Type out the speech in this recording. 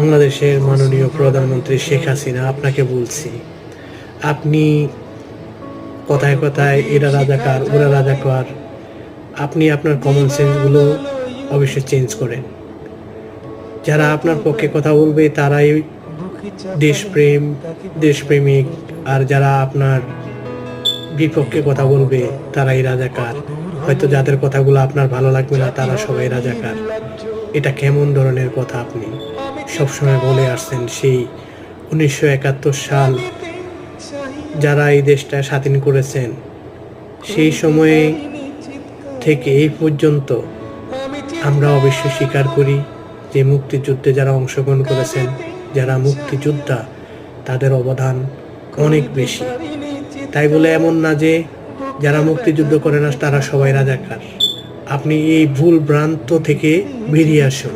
বাংলাদেশের মাননীয় প্রধানমন্ত্রী শেখ হাসিনা, আপনাকে বলছি, আপনি কথায় কথায় এরা রাজাকার ওরা রাজাকার, আপনি আপনার কমন সেন্সগুলো অবশ্যই চেঞ্জ করেন। যারা আপনার পক্ষে কথা বলবে তারাই দেশপ্রেমিক, আর যারা আপনার বিপক্ষে কথা বলবে তারাই রাজাকার। হয়তো যাদের কথাগুলো আপনার ভালো লাগবে না তারা সবাই রাজাকার। এটা কেমন ধরনের কথা? আপনি সবসময় বলে আসছেন সেই 1971 সাল যারা এই দেশটা স্বাধীন করেছেন, সেই সময়ে থেকে এই পর্যন্ত আমরা অবশ্যই স্বীকার করি যে মুক্তিযুদ্ধে যারা অংশগ্রহণ করেছেন, যারা মুক্তিযোদ্ধা, তাদের অবদান অনেক বেশি। তাই বলে এমন না যে যারা মুক্তিযুদ্ধ করে না তারা সবাই রাজাকার। আপনি এই ভুল ভ্রান্ত থেকে বেরিয়ে আসুন।